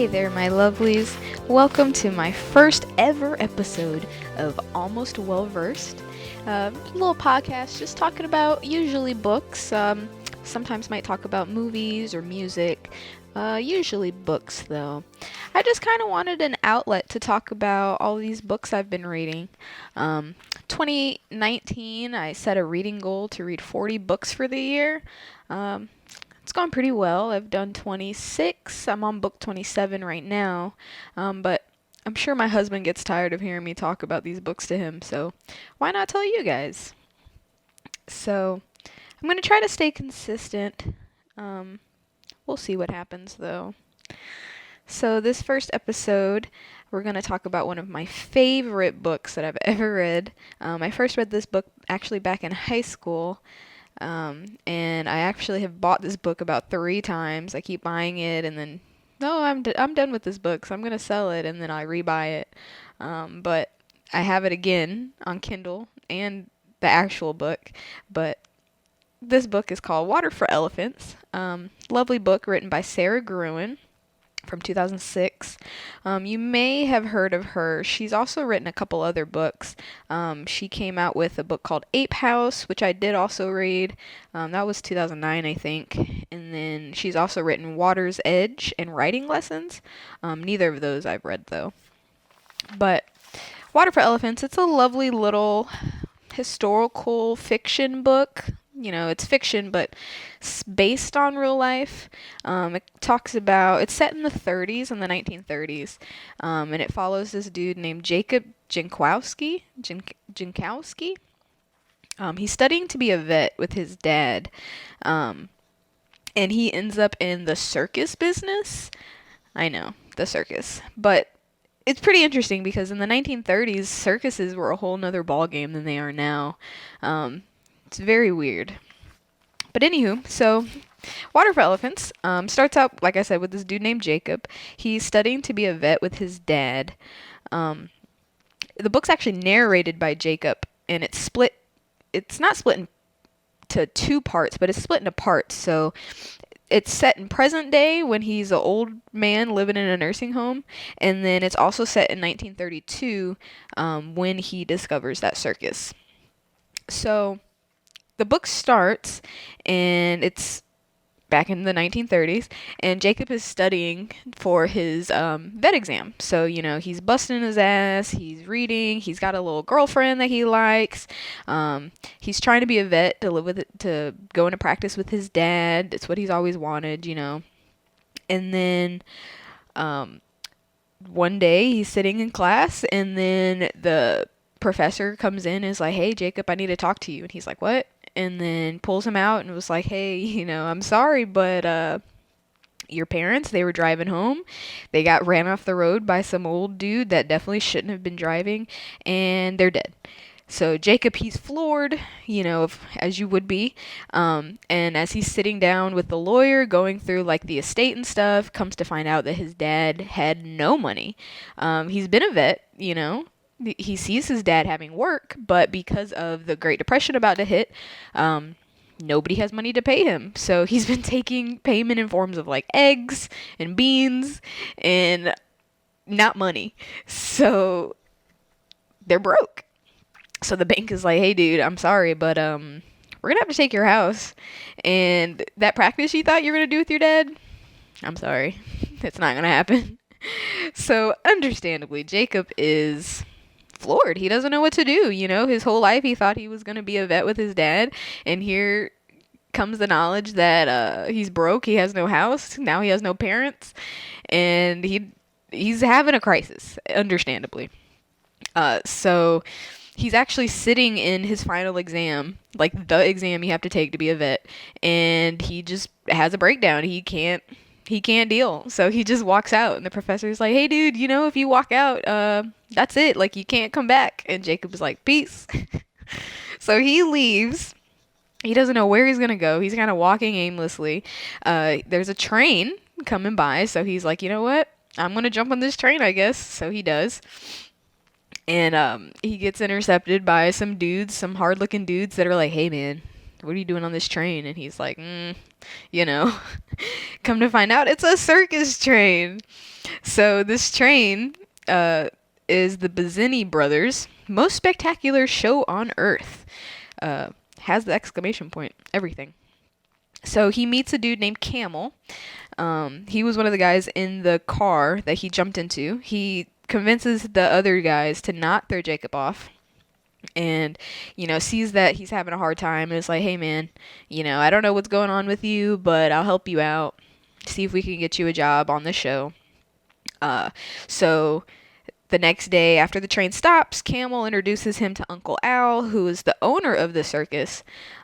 Hey there, my lovelies. Welcome to my first ever episode of Almost Well Versed. Little podcast just talking about usually books. Sometimes might talk about movies or music. Usually books, though. I just kind of wanted an outlet to talk about all these books I've been reading. 2019, I set a reading goal to read 40 books for the year. It's gone pretty well. I've done 26. I'm on book 27 right now. But I'm sure my husband gets tired of hearing me talk about these books to him, so why not tell you guys? So I'm going to try to stay consistent. We'll see what happens, though. So this first episode, we're going to talk about one of my favorite books that I've ever read. I first read this book actually back in high school. And I actually have bought this book about 3 times. I keep buying it, and then, no, I'm done with this book, so I'm going to sell it, and then I rebuy it. But I have it again on Kindle and the actual book. But this book is called Water for Elephants. Lovely book written by Sara Gruen from 2006. You may have heard of her. She's also written a couple other books. She came out with a book called Ape House, which I did also read. That was 2009, I think. And then she's also written Water's Edge and Writing Lessons. Neither of those I've read, though. But Water for Elephants, it's a lovely little historical fiction book. You know, it's fiction, but it's based on real life. It's set in the 30s, in the 1930s, and it follows this dude named Jacob Jankowski. He's studying to be a vet with his dad, and he ends up in the circus business. I know, the circus, but it's pretty interesting because in the 1930s, circuses were a whole nother ballgame than they are now. It's very weird. But anywho, so Water for Elephants starts out, like I said, with this dude named Jacob. He's studying to be a vet with his dad. The book's actually narrated by Jacob, and it's not split into 2 parts, but it's split into parts. So it's set in present day when he's an old man living in a nursing home, and then it's also set in 1932 when he discovers that circus. So the book starts, and it's back in the 1930s, and Jacob is studying for his vet exam. So, you know, he's busting his ass, he's reading, he's got a little girlfriend that he likes. He's trying to be a vet, to go into practice with his dad. It's what he's always wanted, you know. And then one day he's sitting in class, and then the professor comes in and is like, "Hey, Jacob, I need to talk to you." And he's like, "What?" And then pulls him out and was like, "Hey, you know, I'm sorry, but your parents, they were driving home. They got ran off the road by some old dude that definitely shouldn't have been driving, and they're dead." So Jacob, he's floored, you know, as you would be. And as he's sitting down with the lawyer, going through like the estate and stuff, comes to find out that his dad had no money. He's been a vet, you know. He sees his dad having work, but because of the Great Depression about to hit, nobody has money to pay him. So he's been taking payment in forms of like eggs and beans and not money. So they're broke. So the bank is like, "Hey dude, I'm sorry, but we're gonna have to take your house. And that practice you thought you were gonna do with your dad, I'm sorry. It's not gonna happen." So understandably, Jacob is floored. He doesn't know what to do. You know, his whole life he thought he was going to be a vet with his dad, and here comes the knowledge that he's broke. He has no house. Now he has no parents, and he's having a crisis, understandably. So he's actually sitting in his final exam, like the exam you have to take to be a vet, and he just has a breakdown. He can't deal. So he just walks out, and the professor's like, "Hey dude, you know, if you walk out, that's it. Like, you can't come back." And Jacob's like, "Peace." So he leaves. He doesn't know where he's going to go. He's kind of walking aimlessly. There's a train coming by. So he's like, "You know what? I'm going to jump on this train, I guess." So he does. And he gets intercepted by some dudes, some hard looking dudes that are like, "Hey man, what are you doing on this train? And he's like, you know, come to find out it's a circus train. So this train is the Bazzini brothers' most spectacular show on earth. Has the exclamation point, everything. So he meets a dude named Camel. He was one of the guys in the car that he jumped into. He convinces the other guys to not throw Jacob off. And, you know, sees that he's having a hard time and is like, hey man, you know, I don't know what's going on with you, but I'll help you out. See if we can get you a job on the show. So the next day after the train stops, Camel introduces him to Uncle Al, who is the owner of the circus.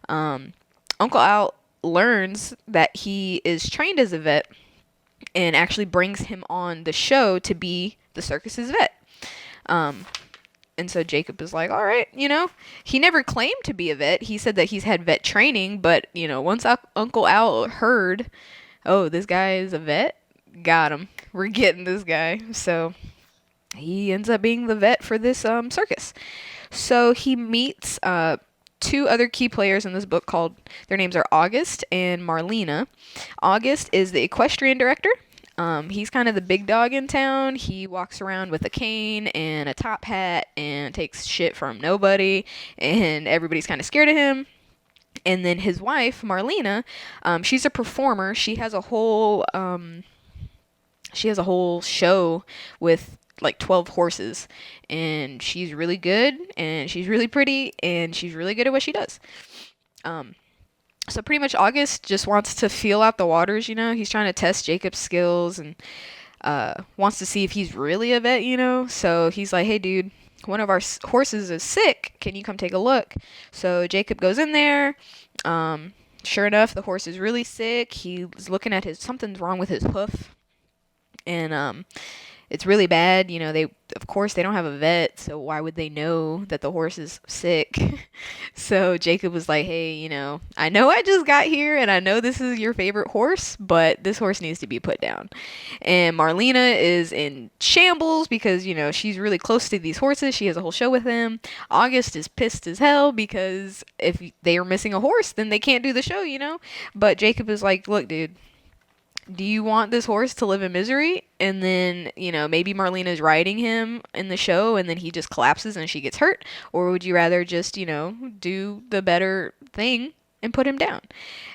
Uncle Al learns that he is trained as a vet and actually brings him on the show to be the circus's vet. And so Jacob is like, all right, you know, he never claimed to be a vet. He said that he's had vet training, but, you know, once Uncle Al heard, oh, this guy is a vet, got him. We're getting this guy. So he ends up being the vet for this circus. So he meets two other key players in this book called, their names are August and Marlena. August is the equestrian director. He's kind of the big dog in town. He walks around with a cane and a top hat and takes shit from nobody, and everybody's kind of scared of him. And then his wife, Marlena, she's a performer. She has a whole show with like 12 horses, and she's really good, and she's really pretty, and she's really good at what she does. So pretty much August just wants to feel out the waters, you know. He's trying to test Jacob's skills and wants to see if he's really a vet, you know. So he's like, hey, dude, one of our horses is sick. Can you come take a look? So Jacob goes in there. Sure enough, the horse is really sick. He's looking at something's wrong with his hoof. And it's really bad. You know, of course they don't have a vet, so why would they know that the horse is sick? So Jacob was like, hey, you know I just got here and I know this is your favorite horse, but this horse needs to be put down. And Marlena is in shambles because, you know, she's really close to these horses. She has a whole show with them. August is pissed as hell because if they are missing a horse, then they can't do the show, you know? But Jacob is like, look, dude, do you want this horse to live in misery? And then, you know, maybe Marlena's riding him in the show and then he just collapses and she gets hurt? Or would you rather just, you know, do the better thing and put him down?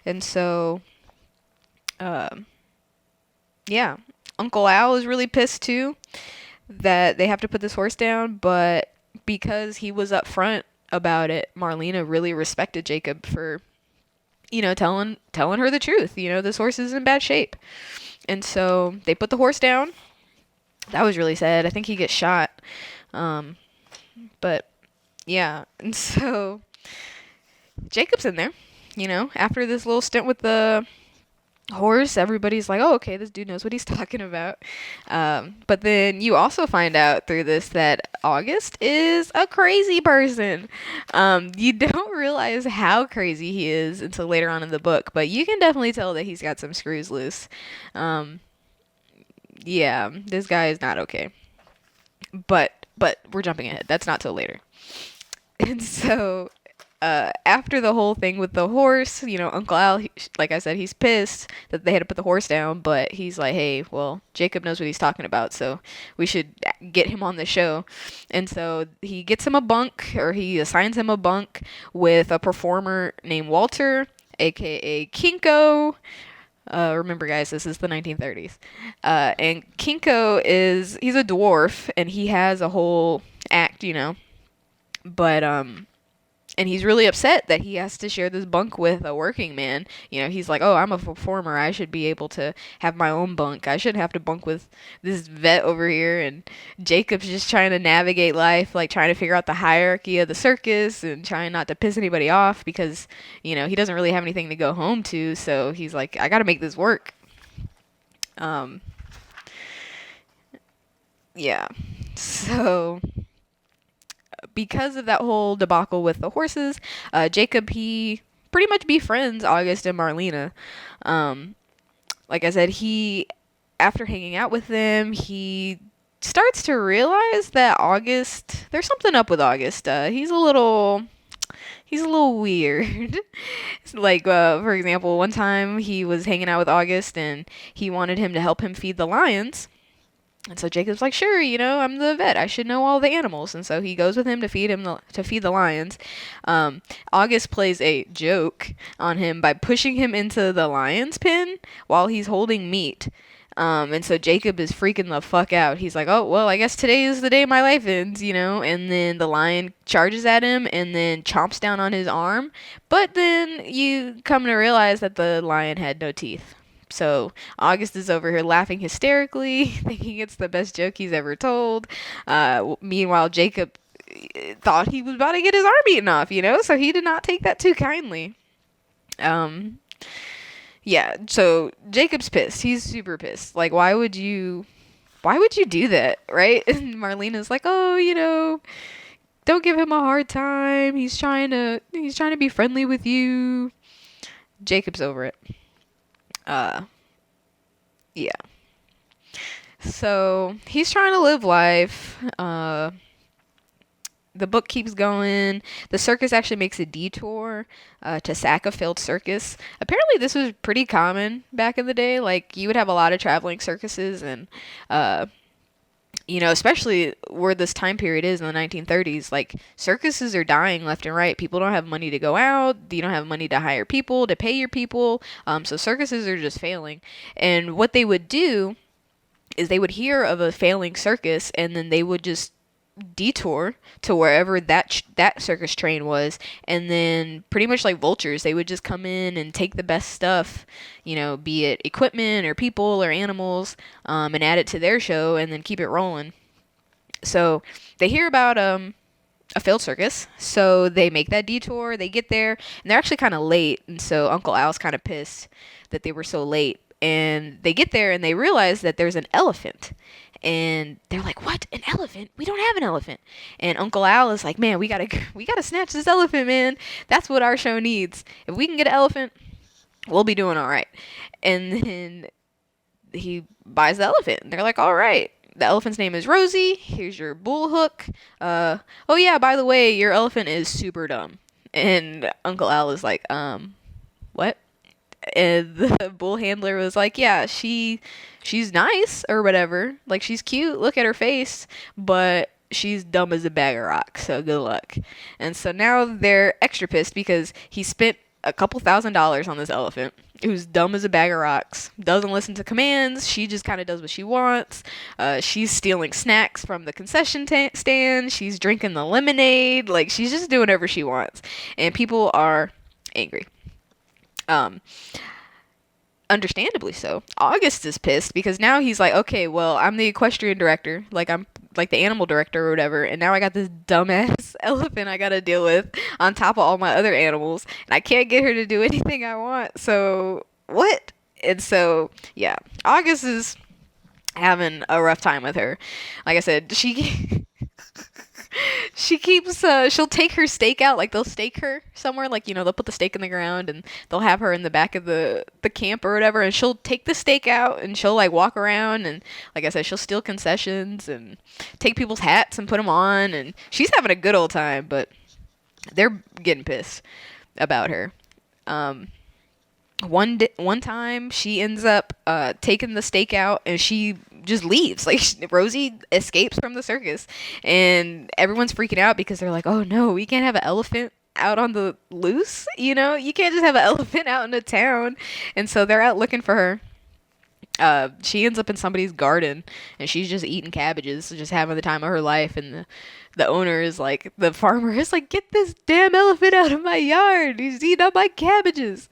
And so, yeah, Uncle Al is really pissed too that they have to put this horse down. But because he was upfront about it, Marlena really respected Jacob for, you know, telling her the truth. You know, this horse is in bad shape. And so they put the horse down. That was really sad. I think he gets shot. But yeah. And so Jacob's in there, you know, after this little stint with the horse, everybody's like, oh, okay, this dude knows what he's talking about. But then you also find out through this that August is a crazy person. You don't realize how crazy he is until later on in the book, but you can definitely tell that he's got some screws loose. Yeah, this guy is not okay. But we're jumping ahead. That's not till later. And so after the whole thing with the horse, you know, Uncle Al, like I said, he's pissed that they had to put the horse down, but he's like, hey, well, Jacob knows what he's talking about, so we should get him on the show. And so he gets him a bunk, or he assigns him a bunk with a performer named Walter, aka Kinko. Remember, guys, this is the 1930s. And Kinko he's a dwarf, and he has a whole act, you know, but and he's really upset that he has to share this bunk with a working man. You know, he's like, oh, I'm a performer. I should be able to have my own bunk. I shouldn't have to bunk with this vet over here. And Jacob's just trying to navigate life, like trying to figure out the hierarchy of the circus and trying not to piss anybody off because, you know, he doesn't really have anything to go home to. So he's like, I got to make this work. Yeah. So because of that whole debacle with the horses, Jacob, he pretty much befriends August and Marlena. Like I said, after hanging out with them, he starts to realize that there's something up with August. He's a little he's a little weird. Like, for example, one time he was hanging out with August and he wanted him to help him feed the lions. And so Jacob's like, sure, I'm the vet. I should know all the animals. And so he goes with him to feed the lions. August plays a joke on him by pushing him into the lion's pen while he's holding meat. And so Jacob is freaking the fuck out. He's like, oh, well, I guess today is the day my life ends, And then the lion charges at him and then chomps down on his arm. But then you come to realize that the lion had no teeth. So August is over here laughing hysterically, thinking it's the best joke he's ever told. Meanwhile, Jacob thought he was about to get his arm eaten off, So he did not take that too kindly. Yeah, so Jacob's pissed. He's super pissed. Like, why would you do that, right? And Marlena's like, oh, don't give him a hard time. He's trying to be friendly with you. Jacob's over it. Yeah. So he's trying to live life. The book keeps going. The circus actually makes a detour to sack a failed circus. Apparently this was pretty common back in the day. Like, you would have a lot of traveling circuses, and especially where this time period is in the 1930s, like, circuses are dying left and right. People don't have money to go out. You don't have money to hire people, to pay your people. So circuses are just failing. And what they would do is they would hear of a failing circus, and then they would just detour to wherever that circus train was, and then pretty much like vultures, they would just come in and take the best stuff, be it equipment or people or animals, and add it to their show and then keep it rolling. So they hear about a failed circus, so they make that detour. They get there and they're actually kind of late, and so Uncle Al's kind of pissed that they were so late. And they get there and they realize that there's an elephant. And they're like, what? An elephant? We don't have an elephant. And Uncle Al is like, man, we gotta snatch this elephant, man. That's what our show needs. If we can get an elephant, we'll be doing all right. And then he buys the elephant. And they're like, all right. The elephant's name is Rosie. Here's your bull hook. Oh yeah, by the way, your elephant is super dumb. And Uncle Al is like, what? And the bull handler was like, yeah, she's nice or whatever. Like, she's cute. Look at her face. But she's dumb as a bag of rocks. So good luck. And so now they're extra pissed because he spent a couple $1,000s on this elephant who's dumb as a bag of rocks. Doesn't listen to commands. She just kind of does what she wants. She's stealing snacks from the concession stand. She's drinking the lemonade. Like, she's just doing whatever she wants. And people are angry. Understandably so. August is pissed because now he's like, okay, well, I'm the equestrian director, like I'm like the animal director or whatever, and now I got this dumbass elephant I gotta deal with on top of all my other animals, and I can't get her to do anything I want. So what? And so yeah, August is having a rough time with her. Like I said, she keeps she'll take her stake out, like they'll stake her somewhere, like they'll put the stake in the ground and they'll have her in the back of the camp or whatever, and she'll take the stake out and she'll like walk around, and like I said, she'll steal concessions and take people's hats and put them on, and she's having a good old time, but they're getting pissed about her. One time she ends up taking the stake out and she just leaves. Like, Rosie escapes from the circus, and everyone's freaking out because they're like, oh no, we can't have an elephant out on the loose. You can't just have an elephant out in the town. And so they're out looking for her. She ends up in somebody's garden and she's just eating cabbages, just having the time of her life. And the owner is like, the farmer is like, get this damn elephant out of my yard. He's eating up my cabbages.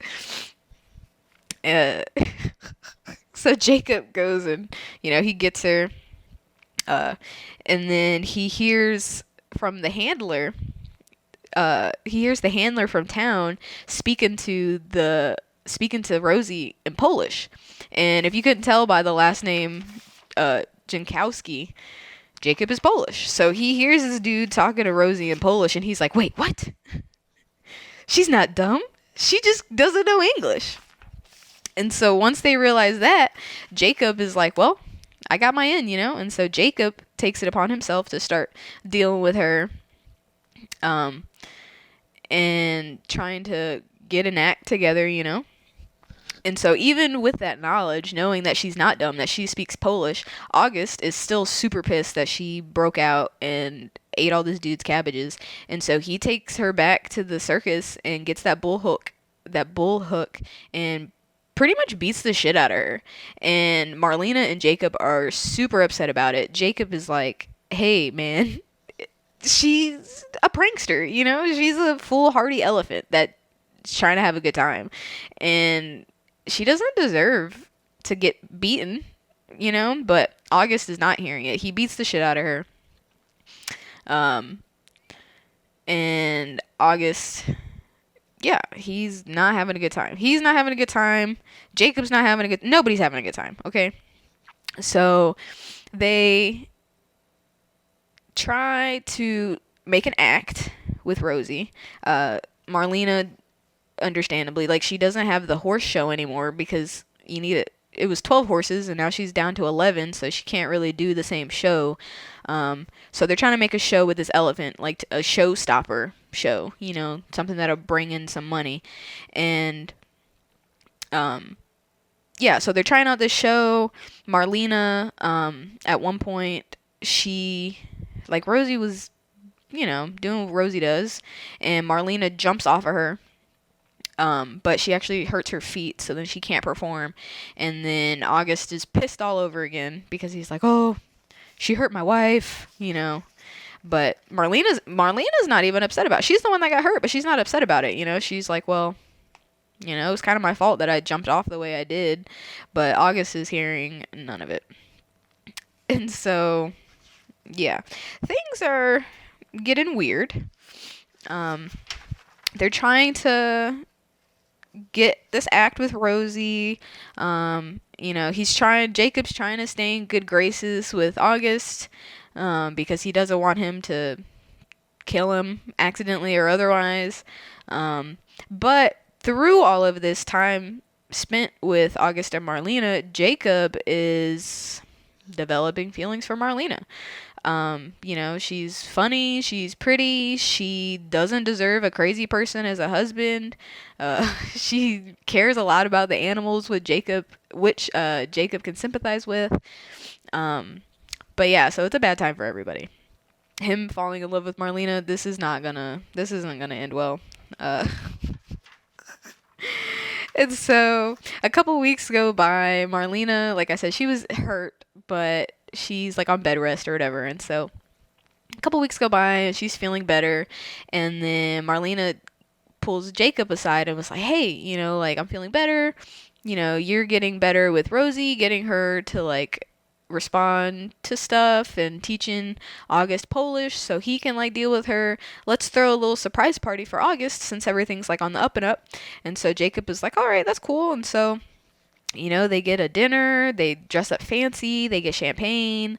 So Jacob goes and, he gets her, and then he hears from the handler, from town speaking to Rosie in Polish. And if you couldn't tell by the last name, Jankowski, Jacob is Polish. So he hears this dude talking to Rosie in Polish, and he's like, wait, what? She's not dumb. She just doesn't know English. And so once they realize that, Jacob is like, well, I got my in, And so Jacob takes it upon himself to start dealing with her. and trying to get an act together, you know? And so even with that knowledge, knowing that she's not dumb, that she speaks Polish, August is still super pissed that she broke out and ate all this dude's cabbages. And so he takes her back to the circus and gets that bull hook, and pretty much beats the shit out of her. And Marlena and Jacob are super upset about it. Jacob is like, "Hey, man, she's a prankster, you know? She's a foolhardy elephant that's trying to have a good time. And she doesn't deserve to get beaten, you know? But August is not hearing it. He beats the shit out of her. And August, yeah, he's not having a good time. He's not having a good time. Jacob's not having a good... Nobody's having a good time, okay? So they try to make an act with Rosie. Marlena, understandably, like, she doesn't have the horse show anymore because you need it. It was 12 horses and now she's down to 11, so she can't really do the same show. So they're trying to make a show with this elephant, like a showstopper show, you know, something that'll bring in some money. And yeah, so they're trying out this show. Marlena, at one point, she, like, Rosie was, you know, doing what Rosie does, and Marlena jumps off of her. But she actually hurts her feet, so then she can't perform. And then August is pissed all over again because he's like, "Oh, she hurt my wife," you know. But Marlena's not even upset about it. She's the one that got hurt, but she's not upset about it, you know. She's like, "Well, you know, it was kind of my fault that I jumped off the way I did." But August is hearing none of it. And so, yeah, things are getting weird. They're trying to get this act with Rosie. You know, Jacob's trying to stay in good graces with August, because he doesn't want him to kill him accidentally or otherwise. But through all of this time spent with August and Marlena, Jacob is developing feelings for Marlena. You know, she's funny, she's pretty, she doesn't deserve a crazy person as a husband. She cares a lot about the animals with Jacob, which Jacob can sympathize with. But yeah, so it's a bad time for everybody. Him falling in love with Marlena, this isn't gonna end well. And so a couple weeks go by. Marlena, like I said, she was hurt, but she's like on bed rest or whatever. And so a couple weeks go by and she's feeling better. And then Marlena pulls Jacob aside and was like, "Hey, you know, like, I'm feeling better. You know, you're getting better with Rosie, getting her to, like, respond to stuff and teaching August Polish so he can, like, deal with her. Let's throw a little surprise party for August since everything's, like, on the up and up." And so Jacob is like, "All right, that's cool." And so, you know, they get a dinner, they dress up fancy, they get champagne,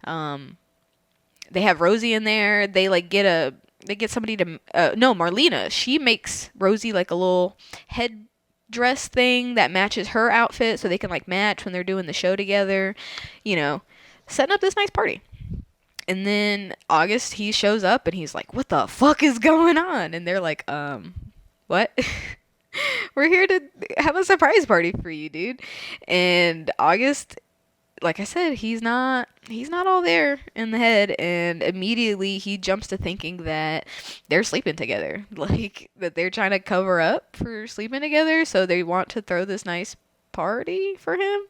they have Rosie in there, they get somebody to, no, Marlena, she makes Rosie, like, a little headdress thing that matches her outfit so they can, like, match when they're doing the show together, you know, setting up this nice party. And then August, he shows up and he's like, "What the fuck is going on?" And they're like, what? "We're here to have a surprise party for you, dude." And August, like I said, he's not all there in the head, and immediately he jumps to thinking that they're sleeping together, like, that they're trying to cover up for sleeping together, so they want to throw this nice party for him.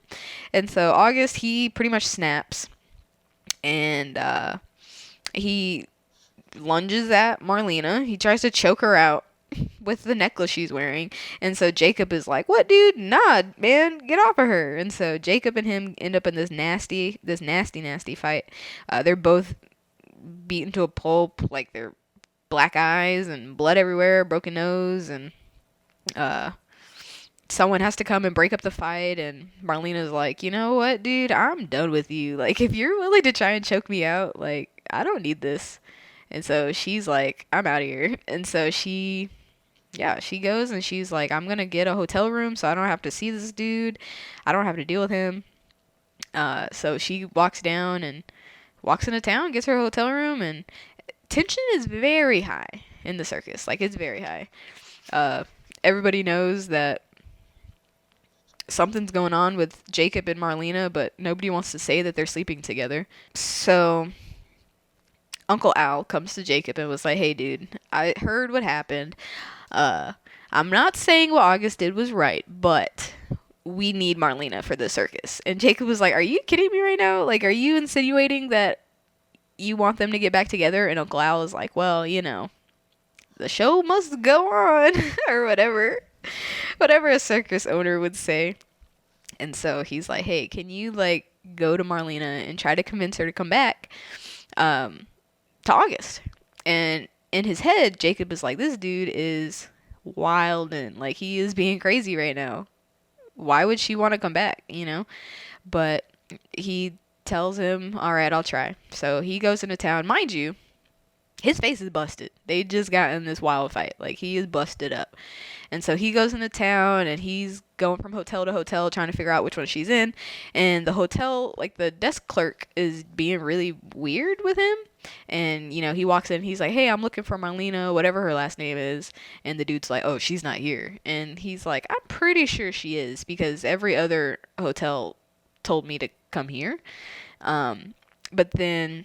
And so August, he pretty much snaps, and he lunges at Marlena. He tries to choke her out with the necklace she's wearing. And so Jacob is like, "What, dude? Nah, man, get off of her." And so Jacob and him end up in this nasty fight. They're both beaten to a pulp, like, they're black eyes and blood everywhere, broken nose, and someone has to come and break up the fight. And Marlena's like, "You know what, dude? I'm done with you. Like, if you're willing to try and choke me out, like, I don't need this." And so she's like, "I'm out of here." And so she goes and she's like, "I'm going to get a hotel room so I don't have to see this dude. I don't have to deal with him." So she walks down and walks into town, gets her hotel room, and tension is very high. in the circus. Like, it's very high. Everybody knows that something's going on with Jacob and Marlena, but nobody wants to say that they're sleeping together. So Uncle Al comes to Jacob and was like, hey, dude, I heard what happened. I'm not saying what August did was right, but we need Marlena for the circus. And Jacob was like, are you kidding me right now? Like, are you insinuating that you want them to get back together? And Uncle Al was like, well, the show must go on, or whatever. Whatever a circus owner would say. And so he's like, hey, can you, like, go to Marlena and try to convince her to come back to August? And in his head, Jacob is like, this dude is wild and, like, he is being crazy right now. Why would she want to come back, But he tells him, all right, I'll try. So he goes into town. Mind you, his face is busted. They just got in this wild fight. Like, he is busted up. And so he goes into town, and he's going from hotel to hotel trying to figure out which one she's in. And the hotel, like, the desk clerk is being really weird with him. And, he walks in, he's like, hey, I'm looking for Marlena, whatever her last name is. And the dude's like, oh, she's not here. And he's like, I'm pretty sure she is, because every other hotel told me to come here. But then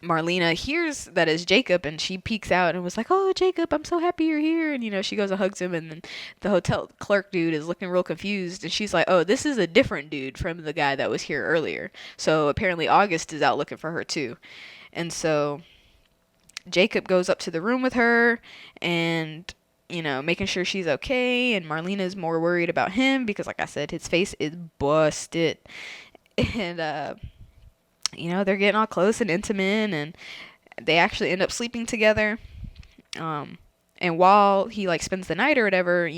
Marlena hears that it's Jacob, and she peeks out and was like, oh, Jacob, I'm so happy you're here. And, she goes and hugs him, and then the hotel clerk dude is looking real confused, and she's like, oh, this is a different dude from the guy that was here earlier. So apparently August is out looking for her too. And so Jacob goes up to the room with her and, making sure she's okay, and Marlena is more worried about him because, like I said, his face is busted. And they're getting all close and intimate, and they actually end up sleeping together. And while he, like, spends the night or whatever,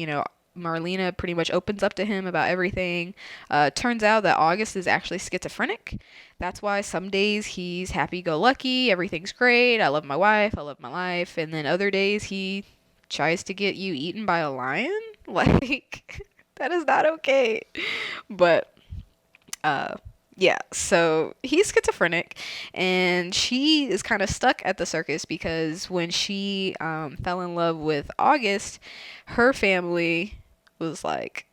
Marlena pretty much opens up to him about everything. Turns out that August is actually schizophrenic. That's why some days he's happy-go-lucky, everything's great, I love my wife, I love my life. And then other days he tries to get you eaten by a lion. Like, that is not okay. But, yeah, so he's schizophrenic, and she is kind of stuck at the circus because when she fell in love with August, her family was like,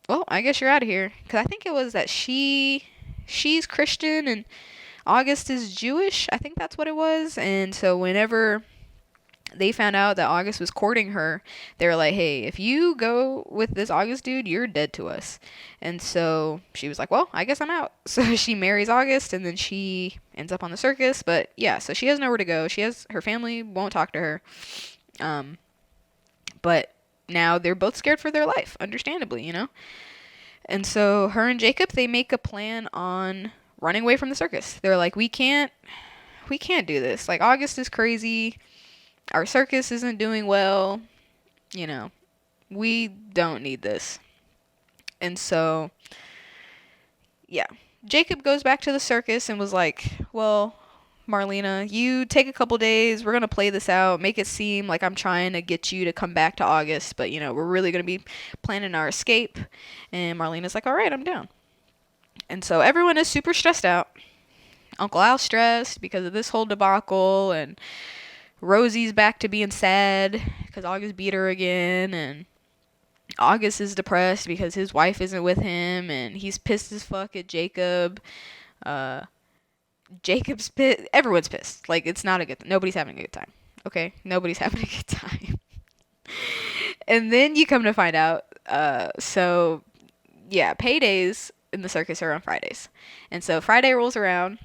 well, I guess you're out of here. Because I think it was that she's Christian and August is Jewish. I think that's what it was. And so whenever they found out that August was courting her, they were like, hey, if you go with this August dude, you're dead to us. And so she was like, well, I guess I'm out. So she marries August, and then she ends up on the circus. But yeah, so she has nowhere to go. Her family won't talk to her. But now they're both scared for their life, understandably, And so her and Jacob, they make a plan on running away from the circus. They're like, we can't do this. Like, August is crazy. Our circus isn't doing well. We don't need this. And so, yeah. Jacob goes back to the circus and was like, well, Marlena, you take a couple days. We're going to play this out. Make it seem like I'm trying to get you to come back to August. But, we're really going to be planning our escape. And Marlena's like, all right, I'm down. And so everyone is super stressed out. Uncle Al's stressed because of this whole debacle, and Rosie's back to being sad because August beat her again, and August is depressed because his wife isn't with him, and he's pissed as fuck at Jacob. Jacob's pissed. Everyone's pissed. Like, it's not a good nobody's having a good time. Okay? Nobody's having a good time. And then you come to find out, so, yeah, paydays in the circus are on Fridays. And so Friday rolls around,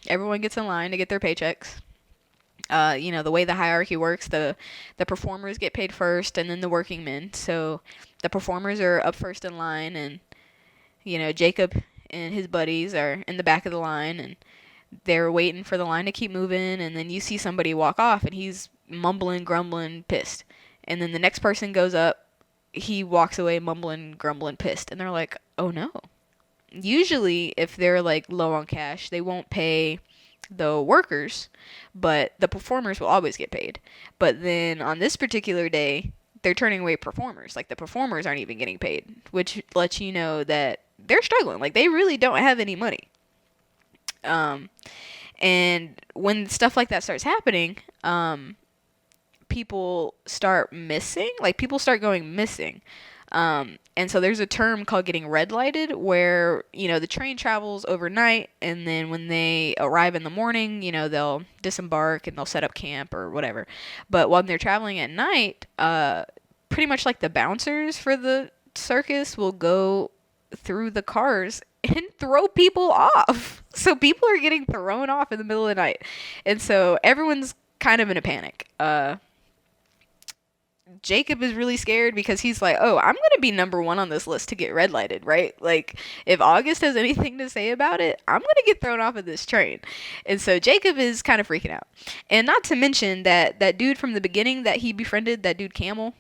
everyone gets in line to get their paychecks. The way the hierarchy works, the performers get paid first, and then the working men. So the performers are up first in line, and, Jacob and his buddies are in the back of the line, and they're waiting for the line to keep moving, and then you see somebody walk off, and he's mumbling, grumbling, pissed. And then the next person goes up, he walks away mumbling, grumbling, pissed. And they're like, oh no. Usually, if they're, like, low on cash, they won't pay the workers, but the performers will always get paid. But then on this particular day, they're turning away performers. Like, the performers aren't even getting paid, which lets you know that they're struggling. Like, they really don't have any money. And when stuff like that starts happening, people start missing. Like, people start going missing. And so there's a term called getting red lighted, where, the train travels overnight, and then when they arrive in the morning, they'll disembark and they'll set up camp or whatever. But when they're traveling at night, pretty much like the bouncers for the circus will go through the cars and throw people off. So people are getting thrown off in the middle of the night. And so everyone's kind of in a panic. Jacob is really scared because he's like, oh, I'm going to be number one on this list to get red lighted, right? Like, if August has anything to say about it, I'm going to get thrown off of this train. And so Jacob is kind of freaking out. And not to mention that dude from the beginning that he befriended, that dude Camel,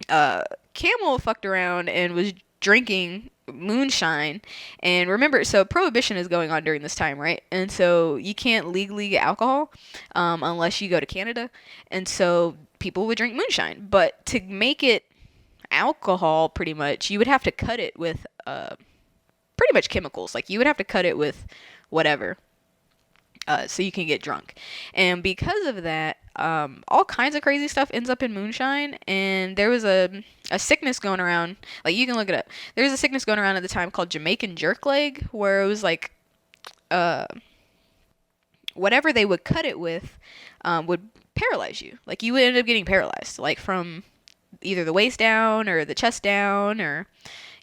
Camel fucked around and was drinking moonshine. And remember, so prohibition is going on during this time, right? And so you can't legally get alcohol unless you go to Canada. And so people would drink moonshine. But to make it alcohol, pretty much, you would have to cut it with pretty much chemicals. Like, you would have to cut it with whatever. So you can get drunk. And because of that, all kinds of crazy stuff ends up in moonshine. And there was a sickness going around, like, you can look it up. There was a sickness going around at the time called Jamaican jerk leg, where it was like whatever they would cut it with would paralyze you. Like, you would end up getting paralyzed, like from either the waist down or the chest down, or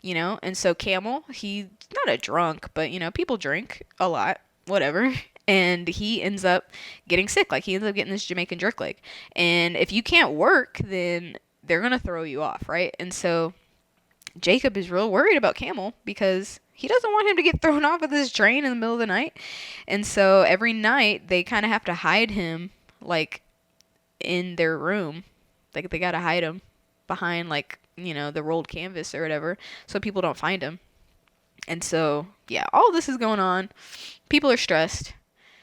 and so Camel, he's not a drunk, but people drink a lot, whatever. And he ends up getting sick. Like, he ends up getting this Jamaican jerk leg. And if you can't work, then they're going to throw you off, right? And so Jacob is real worried about Camel because he doesn't want him to get thrown off of this train in the middle of the night. And so every night they kind of have to hide him, like, in their room. Like, they got to hide him behind, like, the rolled canvas or whatever, so people don't find him. And so, yeah, all this is going on. People are stressed.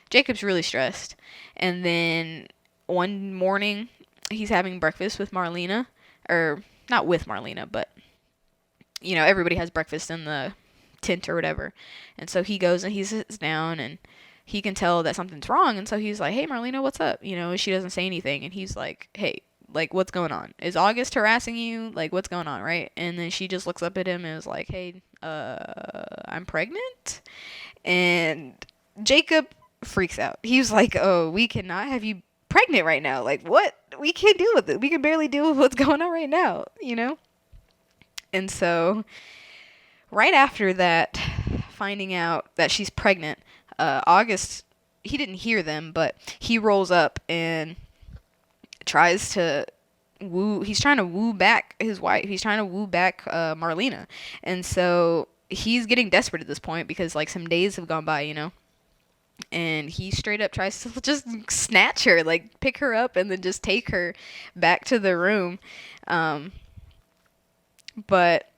Jacob's really stressed. And then one morning, he's having breakfast with Marlena. Or, not with Marlena, but, everybody has breakfast in the tent or whatever. And so he goes and he sits down, and he can tell that something's wrong. And so he's like, hey, Marlena, what's up? She doesn't say anything. And he's like, hey, like, what's going on? Is August harassing you? Like, what's going on, right? And then she just looks up at him and is like, hey, I'm pregnant? And Jacob freaks out. He's like, oh, we cannot have you pregnant right now. Like, what? We can't deal with it. We can barely deal with what's going on right now, And so right after that, finding out that she's pregnant, August, he didn't hear them, but he rolls up and tries to he's trying to woo back his wife. He's trying to woo back Marlena. And so he's getting desperate at this point because, like, some days have gone by, and he straight up tries to just snatch her, like, pick her up and then just take her back to the room. But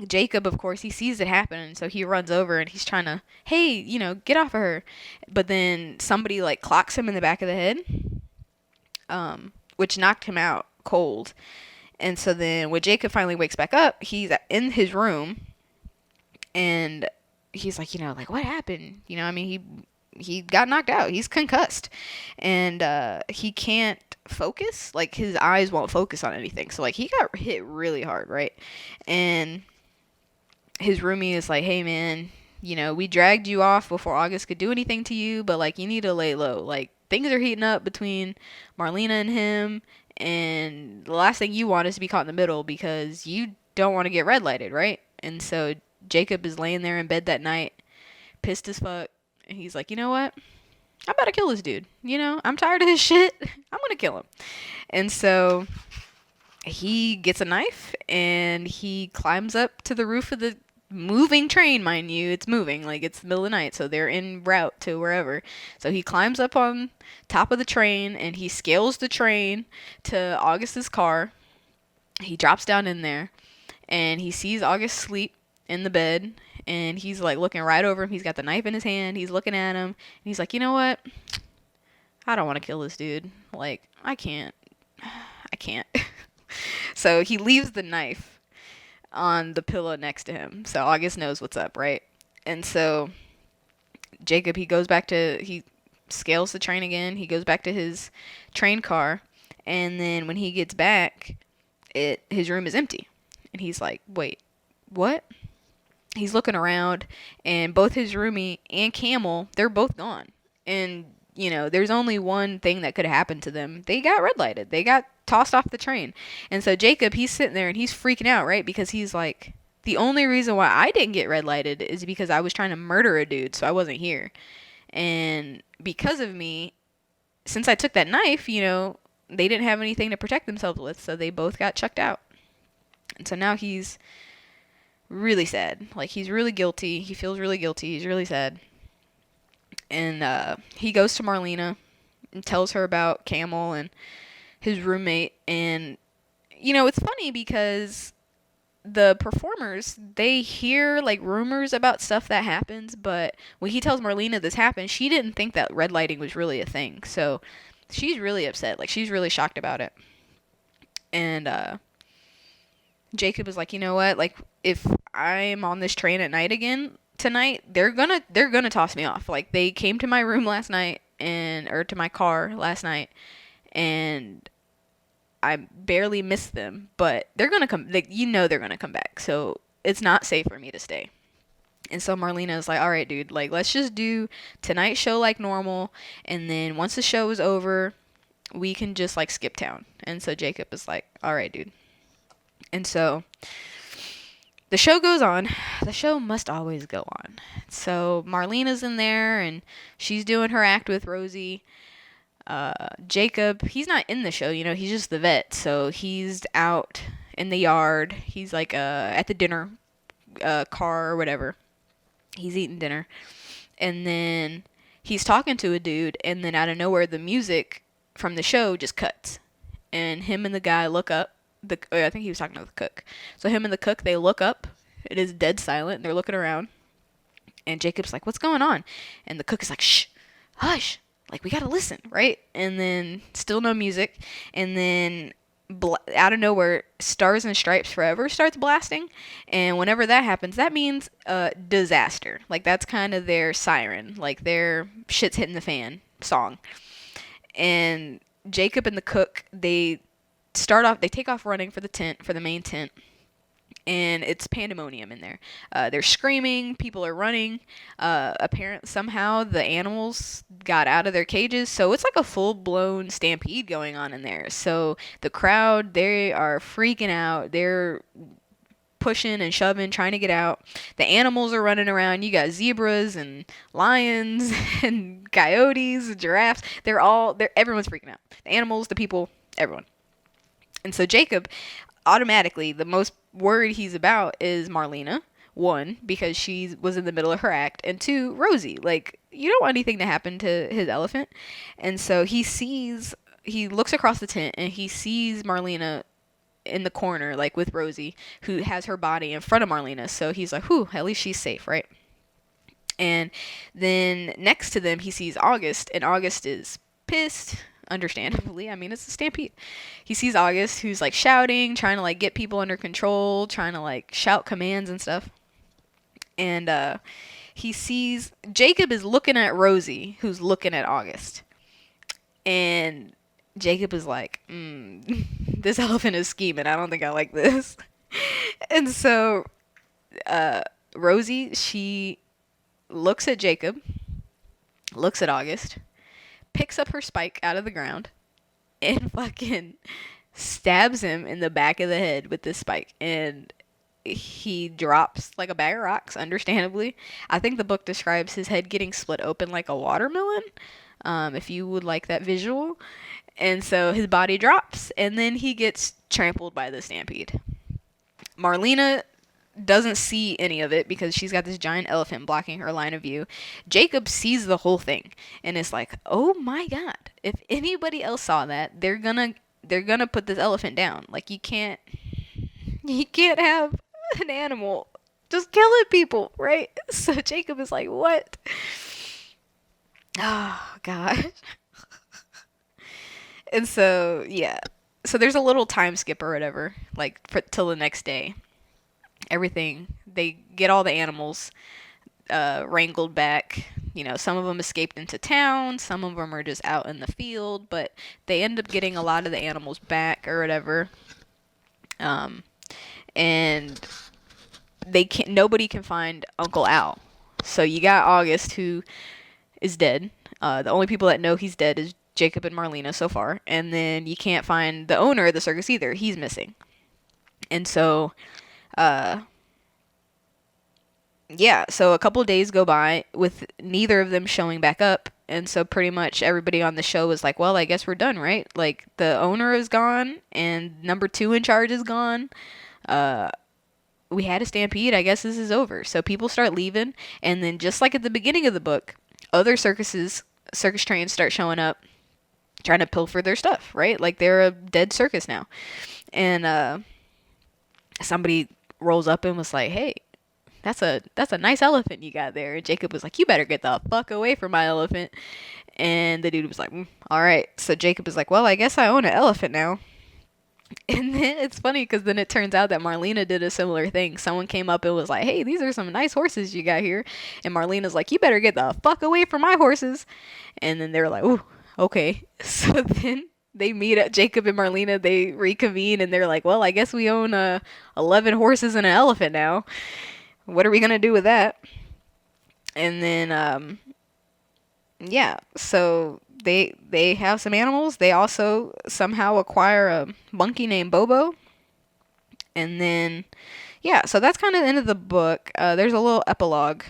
Jacob, of course, he sees it happen, and so he runs over and he's trying to, hey, get off of her. But then somebody, like, clocks him in the back of the head, which knocked him out cold. And so then when Jacob finally wakes back up, he's in his room, and he's like, like, what happened? He got knocked out. He's concussed. And he can't focus. Like, his eyes won't focus on anything. So, like, he got hit really hard, right? And his roomie is like, hey, man, we dragged you off before August could do anything to you, but, like, you need to lay low. Like, things are heating up between Marlena and him, and the last thing you want is to be caught in the middle because you don't want to get red lighted, right? And so Jacob is laying there in bed that night, pissed as fuck, and he's like, you know what? I'm about to kill this dude. I'm tired of his shit. I'm gonna kill him. And so he gets a knife and he climbs up to the roof of the moving train, mind you. It's moving, like, it's the middle of the night, so they're en route to wherever. So he climbs up on top of the train and he scales the train to August's car. He drops down in there and he sees August sleep in the bed, and he's, like, looking right over him. He's got the knife in his hand. He's looking at him, and he's like, you know what? I don't want to kill this dude. Like, I can't. So he leaves the knife on the pillow next to him, so August knows what's up, right? And so Jacob, he scales the train again. He goes back to his train car, And then when he gets back, his room is empty. And he's like, wait, what? He's looking around, and both his roomie and Camel, they're both gone. And, there's only one thing that could have happened to them. They got red lighted. They got tossed off the train. And so Jacob, he's sitting there and he's freaking out, right? Because he's like, the only reason why I didn't get red lighted is because I was trying to murder a dude, so I wasn't here. And because of me, since I took that knife, they didn't have anything to protect themselves with, so they both got chucked out. And so now he's really sad. Like, he's really guilty. He feels really guilty. He's really sad. And he goes to Marlena and tells her about Camel and his roommate. And, it's funny because the performers, they hear, like, rumors about stuff that happens, but when he tells Marlena this happened, she didn't think that red lighting was really a thing. So she's really upset. Like, she's really shocked about it. And Jacob is like, you know what? Like, if I'm on this train at night again tonight, they're gonna toss me off. Like, they came to my room last night or to my car last night, and I barely missed them, but they're gonna come. Like, they're gonna come back. So it's not safe for me to stay. And so Marlena is like, all right, dude, like, let's just do tonight's show like normal, and then once the show is over, we can just, like, skip town. And so Jacob is like, all right, dude. And so the show goes on. The show must always go on. So Marlena's in there, and she's doing her act with Rosie. Jacob, he's not in the show, he's just the vet. So he's out in the yard. He's, like, at the dinner car or whatever. He's eating dinner. And then he's talking to a dude, and then out of nowhere, the music from the show just cuts. And him and the guy look up. I think he was talking to the cook. So him and the cook, they look up. It is dead silent. And they're looking around. And Jacob's like, what's going on? And the cook is like, shh, hush. Like, we got to listen, right? And then still no music. And then out of nowhere, Stars and Stripes Forever starts blasting. And whenever that happens, that means disaster. Like, that's kind of their siren. Like, their shit's hitting the fan song. And Jacob and the cook, they take off running for the main tent, and it's pandemonium in there. They're screaming, people are running. Somehow the animals got out of their cages, so it's like a full-blown stampede going on in there. So the crowd, they are freaking out. They're pushing and shoving, trying to get out. The animals are running around. You got zebras and lions and coyotes and giraffes. Everyone's freaking out. The animals, the people, everyone. And so Jacob, automatically, the most worried he's about is Marlena. One, because she was in the middle of her act. And two, Rosie. Like, you don't want anything to happen to his elephant. And so he looks across the tent, and he sees Marlena in the corner, like, with Rosie, who has her body in front of Marlena. So he's like, whew, at least she's safe, right? And then next to them, he sees August, and August is pissed. Understandably, I mean, it's a stampede. He sees August, who's, like, shouting, trying to, like, get people under control, trying to, like, shout commands and stuff. And he sees Jacob is looking at Rosie, who's looking at August. And Jacob is like, this elephant is scheming. I don't think I like this. And so Rosie, she looks at Jacob, looks at August, picks up her spike out of the ground, and fucking stabs him in the back of the head with this spike. And he drops like a bag of rocks, understandably. I think the book describes his head getting split open like a watermelon, if you would like that visual. And so his body drops, and then he gets trampled by the stampede. Marlena doesn't see any of it because she's got this giant elephant blocking her line of view. Jacob sees the whole thing and is like, oh my god, if anybody else saw that, they're gonna put this elephant down. Like, you can't have an animal just killing people, right? So Jacob is like, what? Oh god. And so, yeah. So there's a little time skip or whatever, like, till the next day. Everything, they get all the animals wrangled back. some of them escaped into town, some of them are just out in the field, but they end up getting a lot of the animals back or whatever. Um, and nobody can find Uncle Al. So you got August, who is dead. The only people that know he's dead is Jacob and Marlena so far. And then you can't find the owner of the circus either. He's missing. And so, uh, yeah, so a couple of days go by with neither of them showing back up. And so pretty much everybody on the show was like, well, I guess we're done, right? Like, the owner is gone and number 2 in charge is gone. We had a stampede. I guess this is over. So people start leaving. And then just like at the beginning of the book, other circus trains start showing up trying to pilfer their stuff, right? Like, they're a dead circus now. And somebody rolls up and was like, hey, that's a nice elephant you got there. And Jacob was like, you better get the fuck away from my elephant. And the dude was like, all right. So Jacob was like, well, I guess I own an elephant now. And then it's funny because then it turns out that Marlena did a similar thing. Someone came up and was like, hey, these are some nice horses you got here. And Marlena's like, you better get the fuck away from my horses. And then they're like, ooh, okay. So then they meet at Jacob and Marlena. They reconvene and they're like, well, I guess we own 11 horses and an elephant now. What are we going to do with that? And then, yeah, so they have some animals. They also somehow acquire a monkey named Bobo. And then, yeah, so that's kind of the end of the book. There's a little epilogue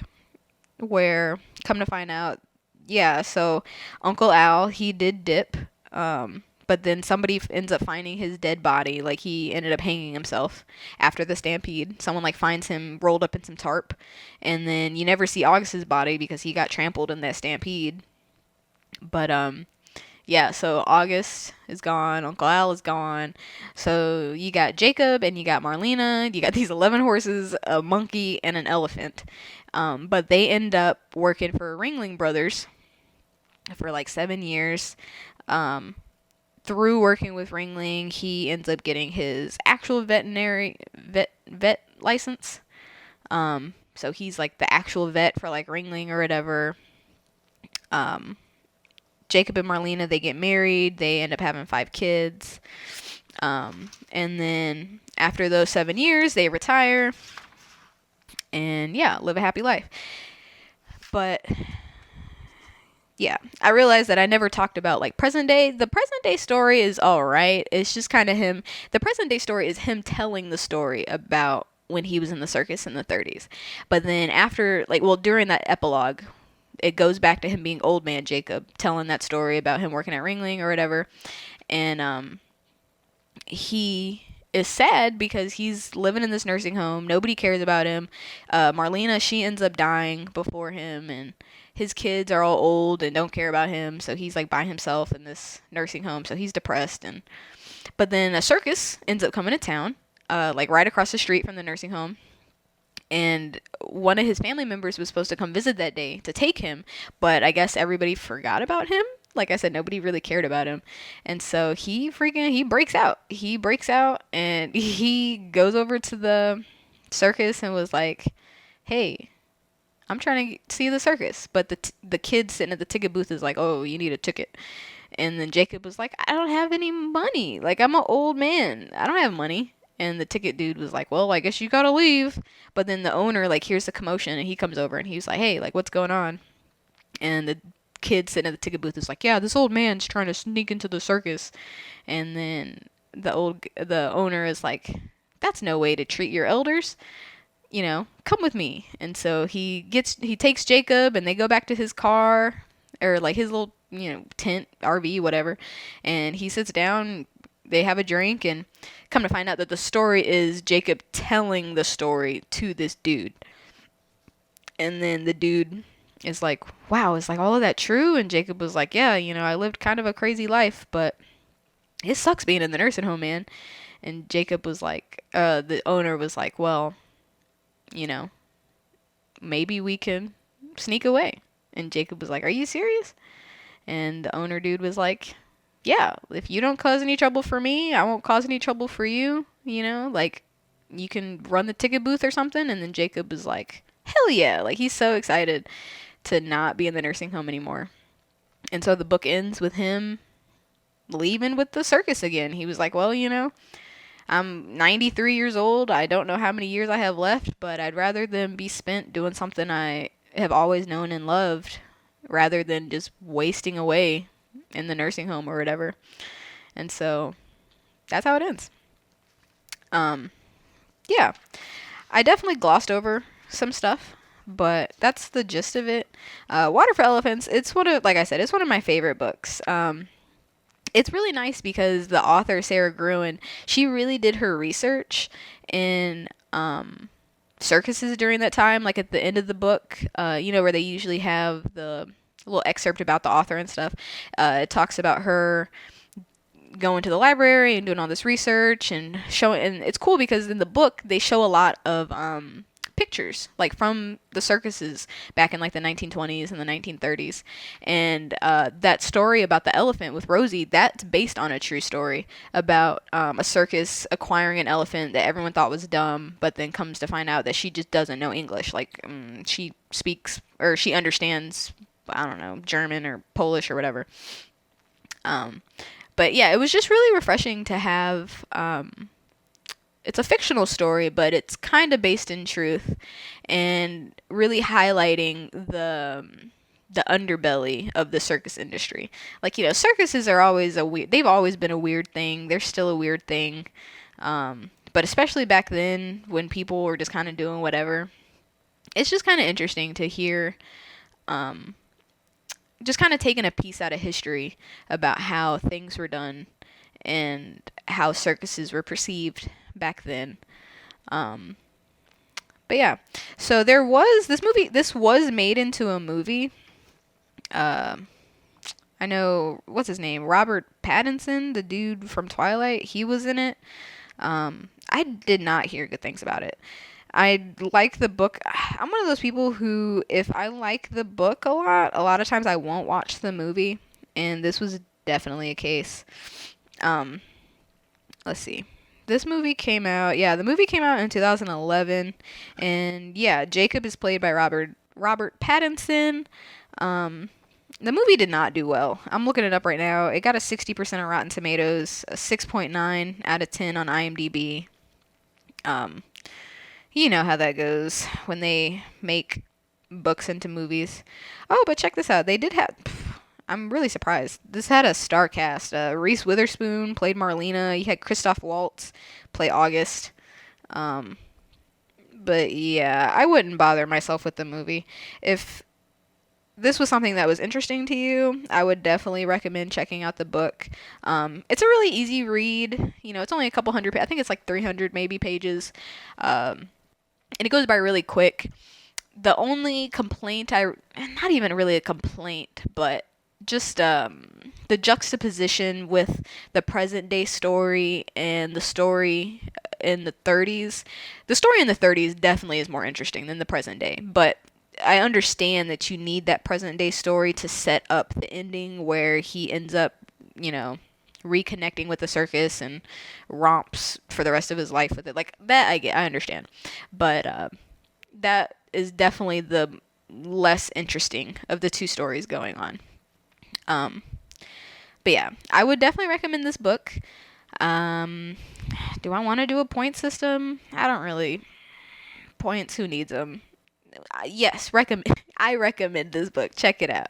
where, come to find out, yeah, so Uncle Al, he did dip. But then somebody ends up finding his dead body. Like, he ended up hanging himself after the stampede. Someone, like, finds him rolled up in some tarp. And then you never see August's body because he got trampled in that stampede. But, yeah, so August is gone. Uncle Al is gone. So you got Jacob and you got Marlena. You got these 11 horses, a monkey, and an elephant. But they end up working for Ringling Brothers for, like, 7 years. Through working with Ringling, he ends up getting his actual vet license. So he's like the actual vet for like Ringling or whatever. Jacob and Marlena, they get married. They end up having 5 kids. And then after those 7 years, they retire. And yeah, live a happy life. But yeah, I realized that I never talked about like present day. The present day story is all right. It's just kind of him. The present day story is him telling the story about when he was in the circus in the 30s. But then after, like, well, during that epilogue, it goes back to him being old man Jacob, telling that story about him working at Ringling or whatever. And he is sad because he's living in this nursing home. Nobody cares about him. Marlena, she ends up dying before him, and his kids are all old and don't care about him, so he's like by himself in this nursing home, so he's depressed. But then a circus ends up coming to town, like right across the street from the nursing home, and one of his family members was supposed to come visit that day to take him, but I guess everybody forgot about him. Like I said, nobody really cared about him, and so he breaks out. He breaks out and he goes over to the circus and was like, hey, I'm trying to see the circus. But the kid sitting at the ticket booth is like, oh, you need a ticket. And then Jacob was like, I don't have any money. Like, I'm an old man. I don't have money. And the ticket dude was like, well, I guess you gotta leave. But then the owner, like, hears the commotion, and he comes over, and he's like, hey, like, what's going on? And the kid sitting at the ticket booth is like, yeah, this old man's trying to sneak into the circus. And then the owner is like, that's no way to treat your elders. You know, come with me. And so he takes Jacob, and they go back to his car, or like his little, tent, RV, whatever. And he sits down, they have a drink, and come to find out that the story is Jacob telling the story to this dude. And then the dude is like, wow, is like all of that true? And Jacob was like, yeah, I lived kind of a crazy life, but it sucks being in the nursing home, man. And Jacob was like, the owner was like, well, maybe we can sneak away. And Jacob was like, are you serious? And the owner dude was like, yeah, if you don't cause any trouble for me, I won't cause any trouble for you. Like, you can run the ticket booth or something. And then Jacob was like, hell yeah. Like, he's so excited. to not be in the nursing home anymore. And so the book ends with him leaving with the circus again. He was like, well, I'm 93 years old. I don't know how many years I have left, but I'd rather them be spent doing something I have always known and loved rather than just wasting away in the nursing home or whatever. And so that's how it ends. Yeah, I definitely glossed over some stuff, but that's the gist of it. Water for Elephants, like I said, it's one of my favorite books. It's really nice because the author, Sara Gruen, she really did her research in circuses during that time. Like at the end of the book, where they usually have the little excerpt about the author and stuff. It talks about her going to the library and doing all this research and showing. And it's cool because in the book they show a lot of pictures like from the circuses back in like the 1920s and the 1930s, and that story about the elephant with Rosie, that's based on a true story about a circus acquiring an elephant that everyone thought was dumb, but then comes to find out that she just doesn't know English. Like she speaks or she understands, I don't know, German or Polish or whatever. But yeah, it was just really refreshing to have it's a fictional story, but it's kind of based in truth and really highlighting the underbelly of the circus industry. Like, circuses are always they've always been a weird thing. They're still a weird thing. But especially back then when people were just kind of doing whatever, it's just kind of interesting to hear, just kind of taking a piece out of history about how things were done and how circuses were perceived back then. But yeah, so there was this was made into a movie. I know, what's his name? Robert Pattinson, the dude from Twilight, he was in it. I did not hear good things about it. I like the book. I'm one of those people who, if I like the book a lot of times I won't watch the movie, and this was definitely a case. Let's see. The movie came out in 2011, and yeah, Jacob is played by Robert Pattinson. The movie did not do well. I'm looking it up right now. It got a 60% on Rotten Tomatoes, a 6.9 out of 10 on IMDb. You know how that goes when they make books into movies. Oh, but check this out. They did have... I'm really surprised. This had a star cast. Reese Witherspoon played Marlena. You had Christoph Waltz play August. But yeah, I wouldn't bother myself with the movie. If this was something that was interesting to you, I would definitely recommend checking out the book. It's a really easy read. It's only a couple hundred. I think it's like 300 maybe pages. And it goes by really quick. The only complaint not even really a complaint, but just the juxtaposition with the present day story and the story in the 30s. The story in the 30s definitely is more interesting than the present day, but I understand that you need that present day story to set up the ending where he ends up, reconnecting with the circus and romps for the rest of his life with it. Like that I understand. But that is definitely the less interesting of the two stories going on. But yeah, I would definitely recommend this book. Do I want to do a point system? I don't really. Points, who needs them? Yes, I recommend this book. Check it out.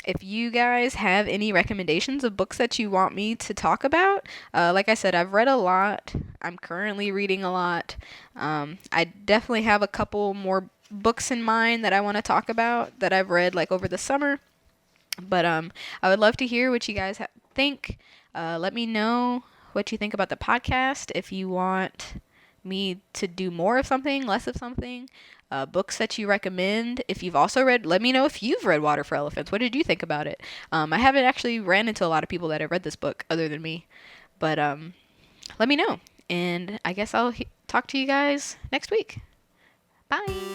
If you guys have any recommendations of books that you want me to talk about, like I said, I've read a lot. I'm currently reading a lot. I definitely have a couple more books in mind that I want to talk about that I've read like over the summer. But I would love to hear what you guys think. Let me know what you think about the podcast. If you want me to do more of something, less of something, books that you recommend. If you've also read, let me know if you've read Water for Elephants. What did you think about it? I haven't actually ran into a lot of people that have read this book other than me, but let me know. And I guess I'll talk to you guys next week. Bye.